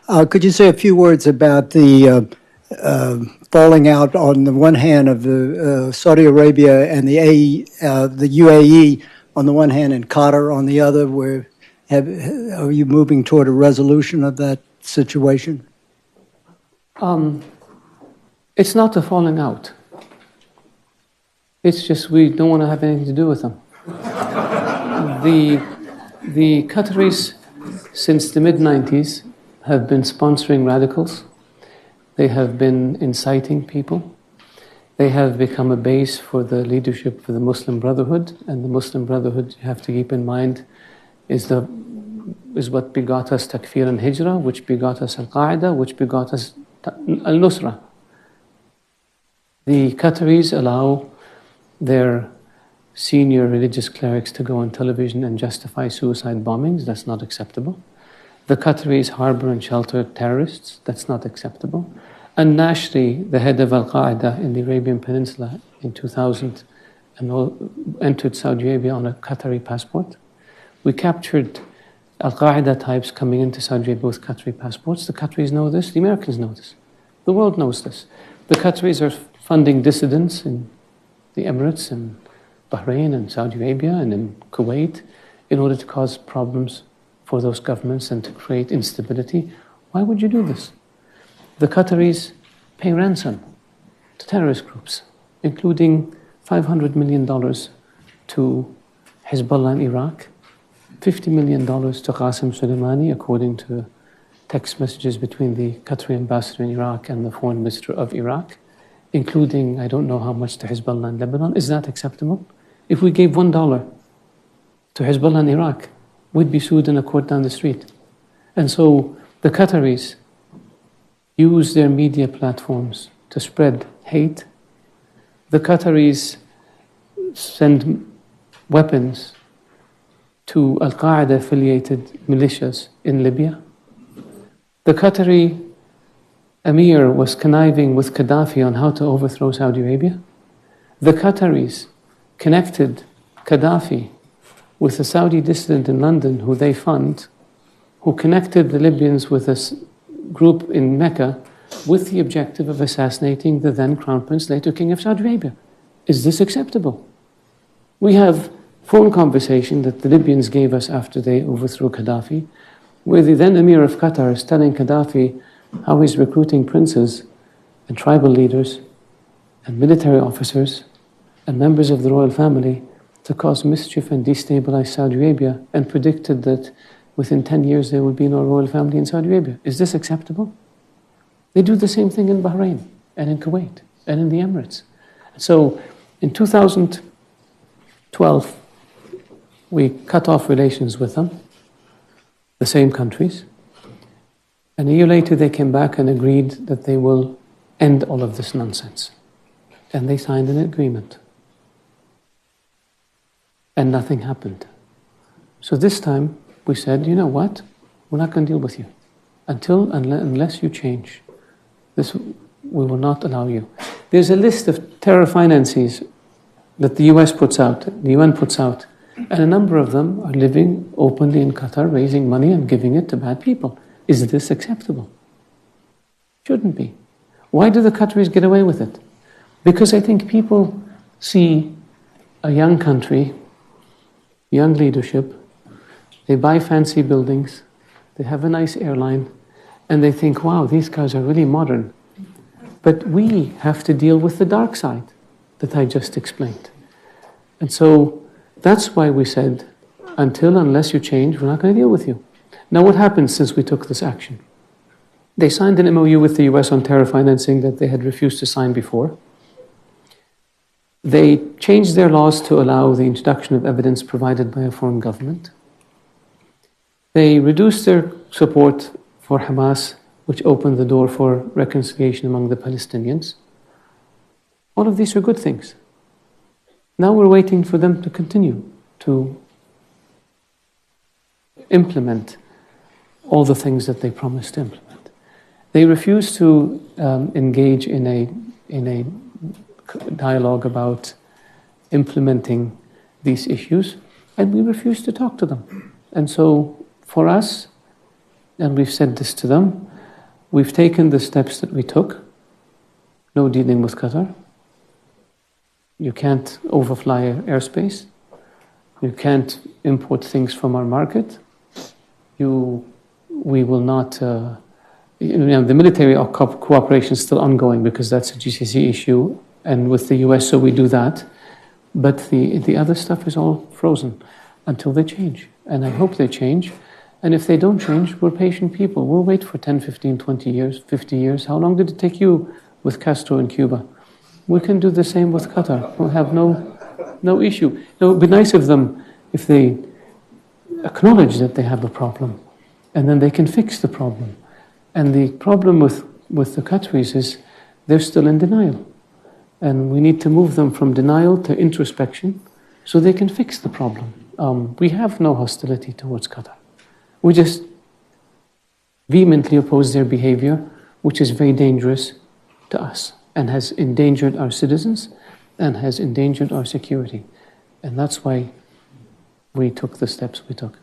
Could you say a few words about the falling out on the one hand of the Saudi Arabia and the UAE on the one hand and Qatar on the other? Are you moving toward a resolution of that situation? It's not a falling out. It's just we don't want to have anything to do with them. The Qataris, since the mid-90s, have been sponsoring radicals. They have been inciting people. They have become a base for the leadership for the Muslim Brotherhood, and the Muslim Brotherhood, you have to keep in mind, is what begot us Takfir and Hijrah, which begot us Al-Qaeda, which begot us Al-Nusra. The Qataris allow their senior religious clerics to go on television and justify suicide bombings. That's not acceptable. The Qataris harbor and shelter terrorists. That's not acceptable. And Nashri, the head of Al-Qaeda in the Arabian Peninsula in 2000, entered Saudi Arabia on a Qatari passport. We captured Al-Qaeda types coming into Saudi Arabia with Qatari passports. The Qataris know this. The Americans know this. The world knows this. The Qataris are funding dissidents in the Emirates and Bahrain and Saudi Arabia and in Kuwait in order to cause problems for those governments and to create instability. Why would you do this? The Qataris pay ransom to terrorist groups, including $500 million to Hezbollah in Iraq, $50 million to Qasem Soleimani, according to text messages between the Qatari ambassador in Iraq and the foreign minister of Iraq, including I don't know how much to Hezbollah in Lebanon. Is that acceptable? If we gave $1 to Hezbollah in Iraq, we'd be sued in a court down the street. And so the Qataris use their media platforms to spread hate. The Qataris send weapons to Al-Qaeda affiliated militias in Libya. The Qatari Emir was conniving with Gaddafi on how to overthrow Saudi Arabia. The Qataris connected Gaddafi with a Saudi dissident in London who they fund, who connected the Libyans with a group in Mecca with the objective of assassinating the then Crown Prince, later King of Saudi Arabia. Is this acceptable? We have phone conversation that the Libyans gave us after they overthrew Gaddafi, where the then Emir of Qatar is telling Gaddafi how he's recruiting princes and tribal leaders and military officers and members of the royal family to cause mischief and destabilize Saudi Arabia, and predicted that within 10 years there would be no royal family in Saudi Arabia. Is this acceptable? They do the same thing in Bahrain and in Kuwait and in the Emirates. So in 2012, we cut off relations with them, the same countries. And a year later they came back and agreed that they will end all of this nonsense. And they signed an agreement. And nothing happened. So this time we said, you know what? We're not going to deal with you. Unless you change. We will not allow you. There's a list of terror finances that the US puts out, the UN puts out. And a number of them are living openly in Qatar, raising money and giving it to bad people. Is this acceptable? Shouldn't be. Why do the Qataris get away with it? Because I think people see a young country, young leadership, they buy fancy buildings, they have a nice airline, and they think, wow, these guys are really modern. But we have to deal with the dark side that I just explained. And so that's why we said, unless you change, we're not going to deal with you. Now what happened since we took this action? They signed an MOU with the US on terror financing that they had refused to sign before. They changed their laws to allow the introduction of evidence provided by a foreign government. They reduced their support for Hamas, which opened the door for reconciliation among the Palestinians. All of these are good things. Now we're waiting for them to continue to implement all the things that they promised to implement. They refuse to engage in a dialogue about implementing these issues, and we refuse to talk to them. And so for us, and we've said this to them, We've taken the steps that we took. No dealing with Qatar. You can't overfly airspace. You can't import things from our market. We will not. The military cooperation is still ongoing because that's a GCC issue, and with the US, so we do that. But the other stuff is all frozen until they change. And I hope they change. And if they don't change, we're patient people. We'll wait for 10, 15, 20 years, 50 years. How long did it take you with Castro in Cuba? We can do the same with Qatar. We'll have no issue. It would be nice of them if they acknowledge that they have a problem, and then they can fix the problem. And the problem with the Qataris is they're still in denial. And we need to move them from denial to introspection so they can fix the problem. We have no hostility towards Qatar. We just vehemently oppose their behavior, which is very dangerous to us and has endangered our citizens and has endangered our security. And that's why we took the steps we took.